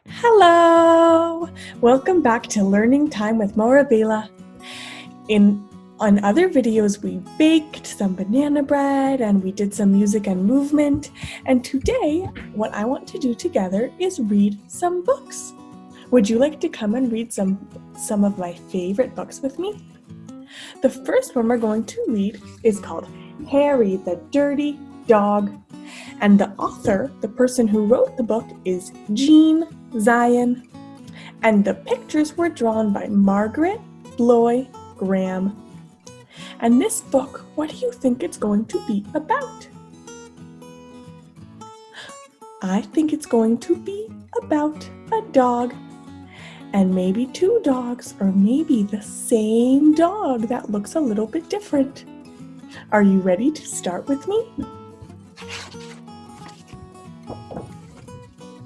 Hello! Welcome back to Learning Time with Morah Bayla. On other videos, we baked some banana bread and we did some music and movement. And today, what I want to do together is read some books. Would you like to come and read some of my favorite books with me? The first one we're going to read is called Harry the Dirty Dog. And the author, the person who wrote the book, is Jean Zion. And the pictures were drawn by Margaret Bloy Graham. And this book, what do you think it's going to be about? I think it's going to be about a dog. And maybe two dogs, or maybe the same dog that looks a little bit different. Are you ready to start with me?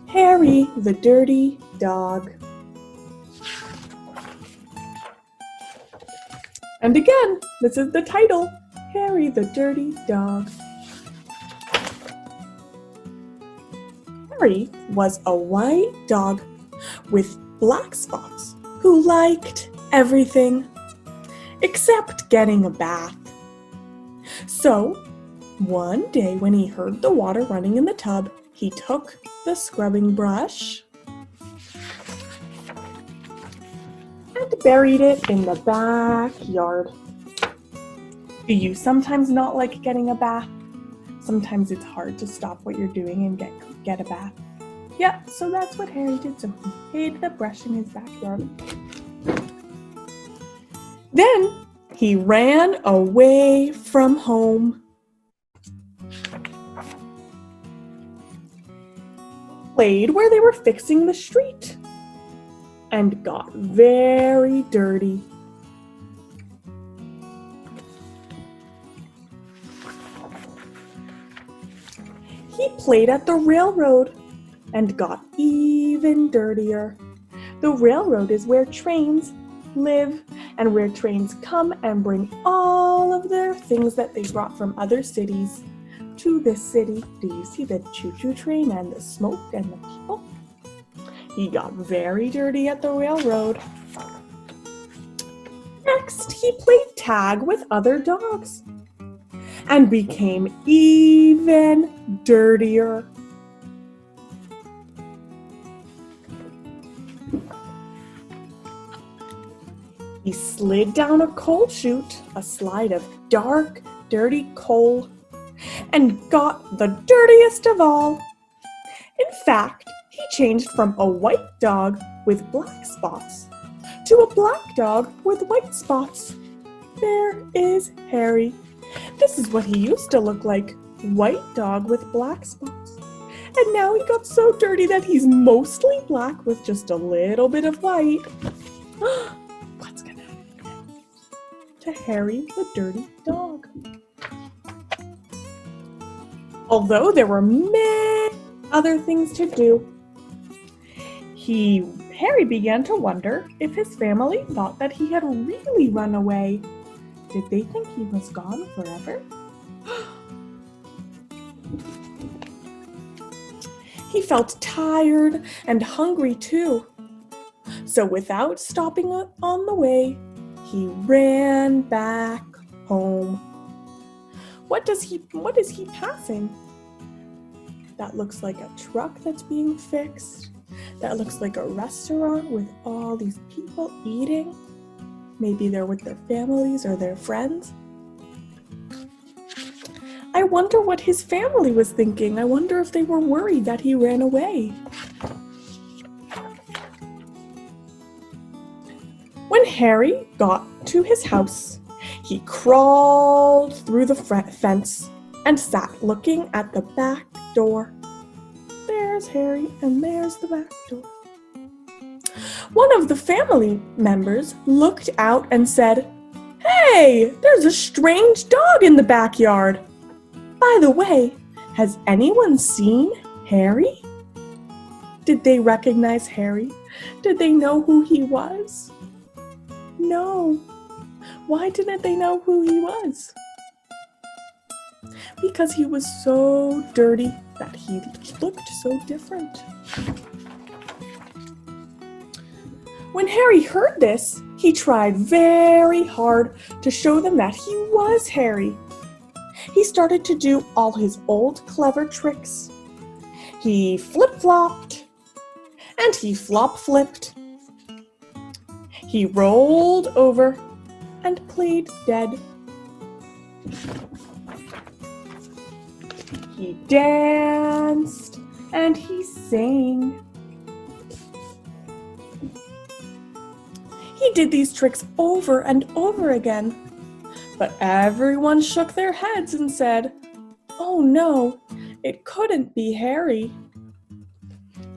Harry the Dirty Dog. And again, this is the title, Harry the Dirty Dog. Harry was a white dog with black spots who liked everything except getting a bath. So, one day when he heard the water running in the tub, he took the scrubbing brush and buried it in the backyard. Do you sometimes not like getting a bath? Sometimes it's hard to stop what you're doing and get a bath. Yeah, so that's what Harry did. So he hid the brush in his backyard. Then he ran away from home. Played where they were fixing the street and got very dirty. He played at the railroad and got even dirtier. The railroad is where trains live and where trains come and bring all of their things that they brought from other cities to this city. Do you see the choo-choo train and the smoke and the people? He got very dirty at the railroad. Next, he played tag with other dogs and became even dirtier. He slid down a coal chute, a slide of dark, dirty coal, and got the dirtiest of all. In fact, he changed from a white dog with black spots to a black dog with white spots. There is Harry. This is what he used to look like, white dog with black spots. And now he got so dirty that he's mostly black with just a little bit of white. What's gonna happen to Harry the Dirty Dog? Although there were many other things to do, Harry began to wonder if his family thought that he had really run away. Did they think he was gone forever? He felt tired and hungry too. So without stopping on the way, he ran back home. What is he passing? That looks like a truck that's being fixed. That looks like a restaurant with all these people eating. Maybe they're with their families or their friends. I wonder what his family was thinking. I wonder if they were worried that he ran away. When Harry got to his house, he crawled through the fence and sat looking at the back door. There's Harry and there's the back door. One of the family members looked out and said, "Hey, there's a strange dog in the backyard. By the way, has anyone seen Harry?" Did they recognize Harry? Did they know who he was? No. Why didn't they know who he was? Because he was so dirty that he looked so different. When Harry heard this, he tried very hard to show them that he was Harry. He started to do all his old clever tricks. He flip-flopped, and he flop-flipped. He rolled over and played dead. He danced and he sang. He did these tricks over and over again, but everyone shook their heads and said, "Oh no, it couldn't be Harry."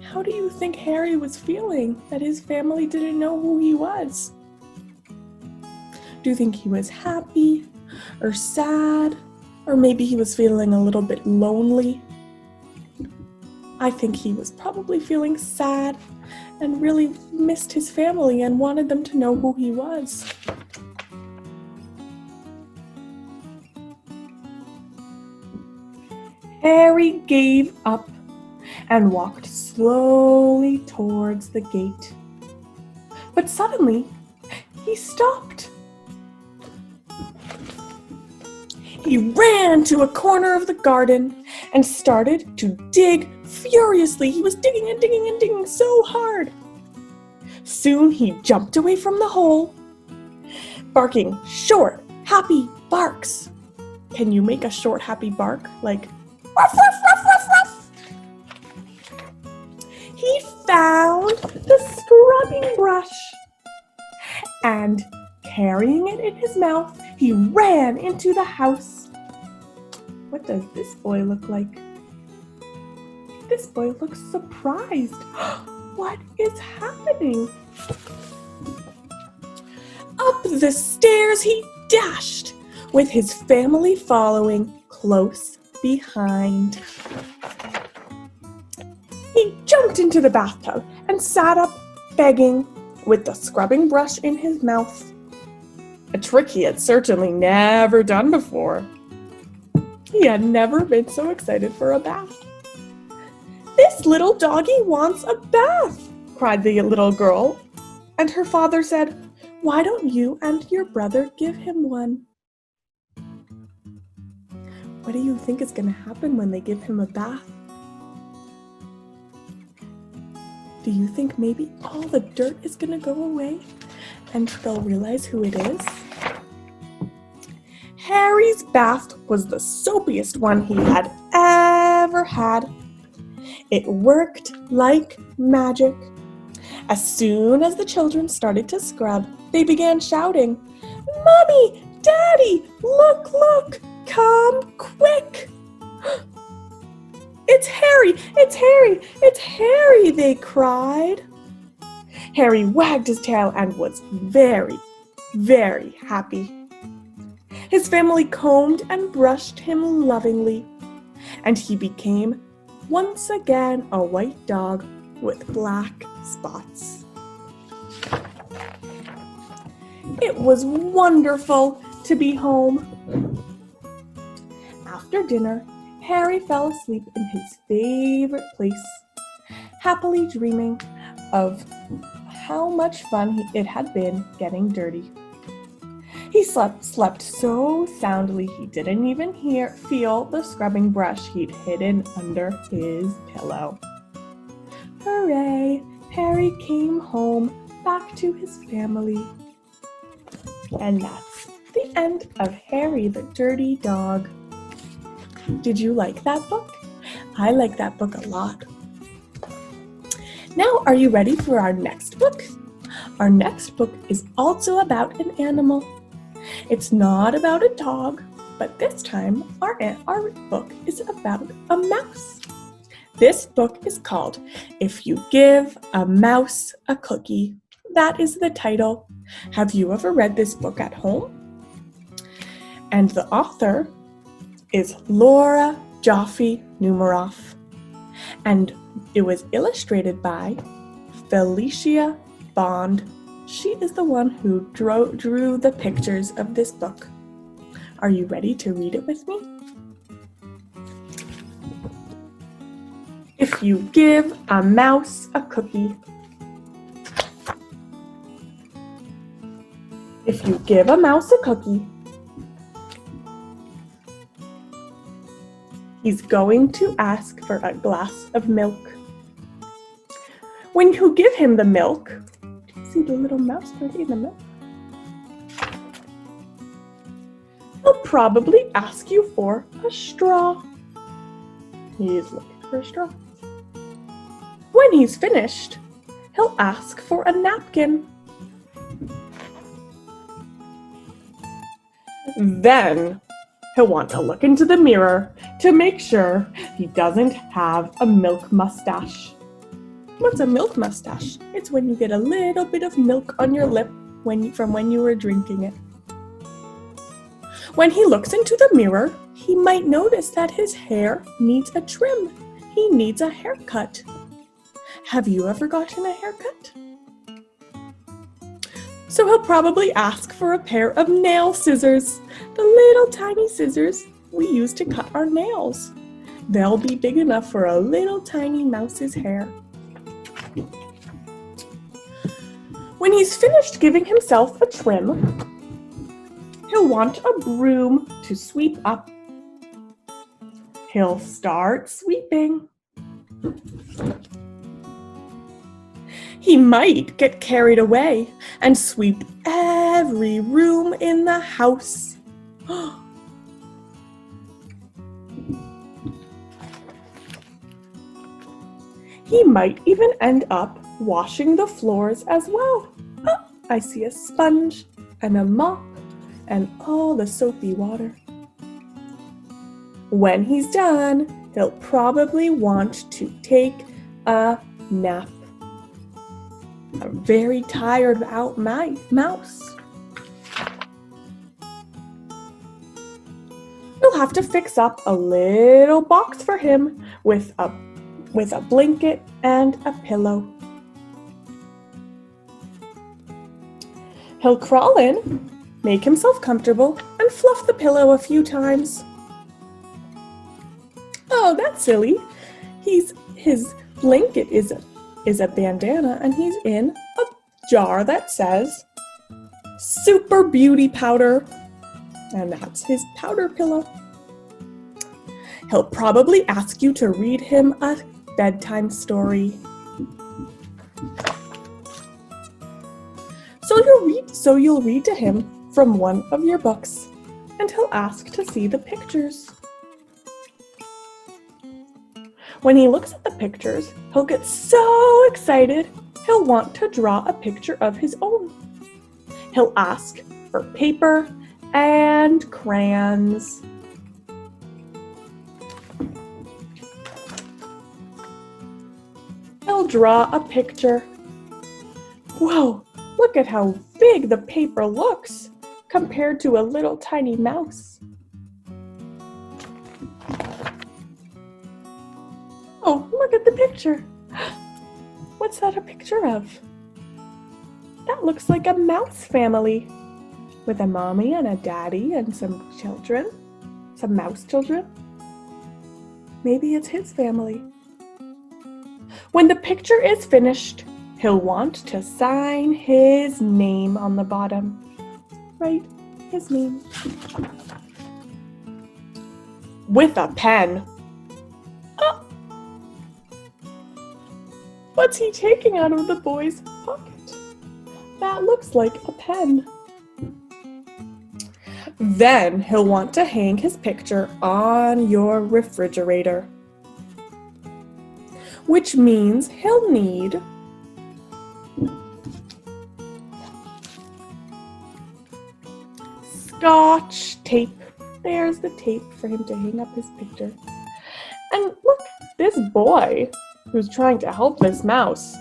How do you think Harry was feeling that his family didn't know who he was? Do you think he was happy or sad, or maybe he was feeling a little bit lonely? I think he was probably feeling sad and really missed his family and wanted them to know who he was. Harry gave up and walked slowly towards the gate. But suddenly, he stopped. He ran to a corner of the garden and started to dig furiously. He was digging and digging and digging so hard. Soon he jumped away from the hole, barking short, happy barks. Can you make a short, happy bark? Like, ruff, ruff, ruff, ruff, ruff. He found the scrubbing brush and, carrying it in his mouth, he ran into the house. What does this boy look like? This boy looks surprised. What is happening? Up the stairs he dashed, with his family following close behind. He jumped into the bathtub and sat up begging, with the scrubbing brush in his mouth. A trick he had certainly never done before. He had never been so excited for a bath. "This little doggy wants a bath," cried the little girl, and her father said, "Why don't you and your brother give him one?" What do you think is going to happen when they give him a bath? Do you think maybe all the dirt is going to go away and they'll realize who it is? Harry's bath was the soapiest one he had ever had. It worked like magic. As soon as the children started to scrub, they began shouting, "Mommy, Daddy, look, look, come quick!" "It's Harry, it's Harry, it's Harry," they cried. Harry wagged his tail and was very, very happy. His family combed and brushed him lovingly, and he became once again a white dog with black spots. It was wonderful to be home. After dinner, Harry fell asleep in his favorite place, happily dreaming of how much fun it had been getting dirty. He slept so soundly he didn't even feel the scrubbing brush he'd hidden under his pillow. Hooray! Harry came home back to his family. And that's the end of Harry the Dirty Dog. Did you like that book? I like that book a lot. Now, are you ready for our next book? Our next book is also about an animal. It's not about a dog, but this time our book is about a mouse. This book is called If You Give a Mouse a Cookie. That is the title. Have you ever read this book at home? And the author is Joffe Numeroff. And it was illustrated by Felicia Bond. She is the one who drew the pictures of this book. Are you ready to read it with me? If you give a mouse a cookie. If you give a mouse a cookie, he's going to ask for a glass of milk. When you give him the milk, do you see the little mouse drinking the milk? He'll probably ask you for a straw. He's looking for a straw. When he's finished, he'll ask for a napkin. Then he'll want to look into the mirror to make sure he doesn't have a milk mustache. What's a milk mustache? It's when you get a little bit of milk on your lip from when you were drinking it. When he looks into the mirror, he might notice that his hair needs a trim. He needs a haircut. Have you ever gotten a haircut? So he'll probably ask for a pair of nail scissors, the little tiny scissors we use to cut our nails. They'll be big enough for a little tiny mouse's hair. When he's finished giving himself a trim, he'll want a broom to sweep up. He'll start sweeping. He might get carried away and sweep every room in the house. He might even end up washing the floors as well. Oh, I see a sponge and a mop and all the soapy water. When he's done, he'll probably want to take a nap. A very tired out mouse. You'll have to fix up a little box for him with a blanket and a pillow. He'll crawl in, make himself comfortable, and fluff the pillow a few times. Oh, that's silly. His blanket is a bandana, and he's in a jar that says Super Beauty Powder, and that's his powder pillow. He'll probably ask you to read him a bedtime story. So you'll read to him from one of your books, and he'll ask to see the pictures. When he looks at the pictures, he'll get so excited, he'll want to draw a picture of his own. He'll ask for paper and crayons. He'll draw a picture. Whoa, look at how big the paper looks compared to a little tiny mouse. Oh, look at the picture. What's that a picture of? That looks like a mouse family with a mommy and a daddy and some children, some mouse children. Maybe it's his family. When the picture is finished, he'll want to sign his name on the bottom. Right, his name. With a pen. Oh! What's he taking out of the boy's pocket? That looks like a pen. Then he'll want to hang his picture on your refrigerator, which means he'll need Scotch tape. There's the tape for him to hang up his picture. And look, this boy who's trying to help this mouse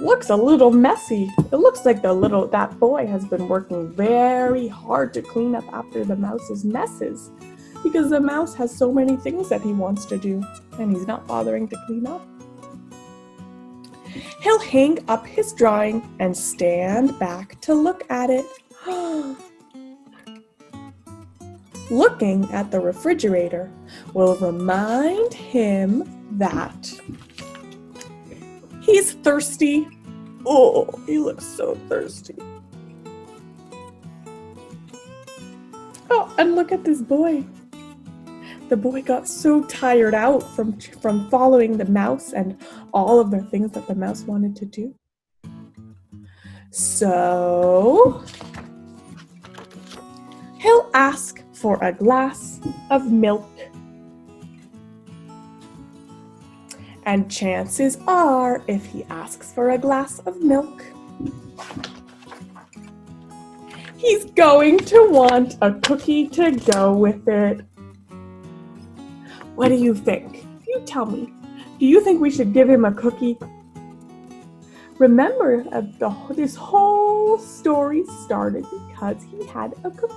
looks a little messy. It looks like that boy has been working very hard to clean up after the mouse's messes, because the mouse has so many things that he wants to do, and he's not bothering to clean up. He'll hang up his drawing and stand back to look at it. Looking at the refrigerator will remind him that he's thirsty. Oh, he looks so thirsty. And look at this boy. The boy got so tired out from following the mouse and all of the things that the mouse wanted to do. So he'll ask for a glass of milk. And chances are, if he asks for a glass of milk, he's going to want a cookie to go with it. What do you think? You tell me. Do you think we should give him a cookie? Remember, this whole story started because he had a cookie.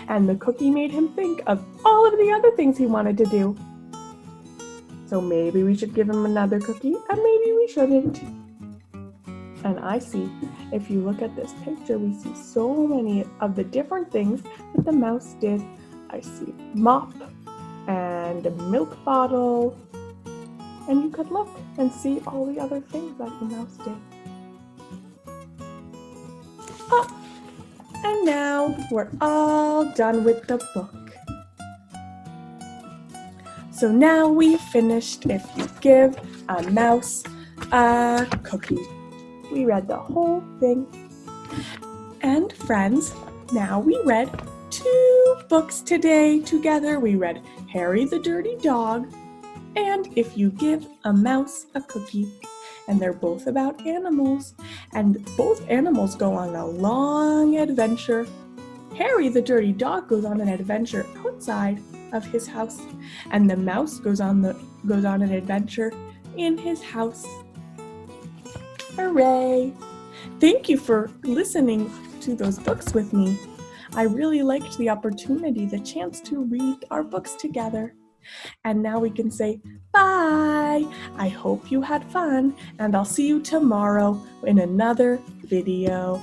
And the cookie made him think of all of the other things he wanted to do. So maybe we should give him another cookie, and maybe we shouldn't. And I see, if you look at this picture, we see so many of the different things that the mouse did. I see mop and a milk bottle, and you could look and see all the other things that the mouse did. Oh, and now we're all done with the book. So now we've finished If You Give a Mouse a Cookie. We read the whole thing. And friends, now we read 2 books today together. We read Harry the Dirty Dog and If You Give a Mouse a Cookie. And they're both about animals. And both animals go on a long adventure. Harry the Dirty Dog goes on an adventure outside of his house, and the mouse goes on an adventure in his house. Hooray! Thank you for listening to those books with me. I really liked the opportunity, the chance to read our books together. And now we can say bye. I hope you had fun, and I'll see you tomorrow in another video.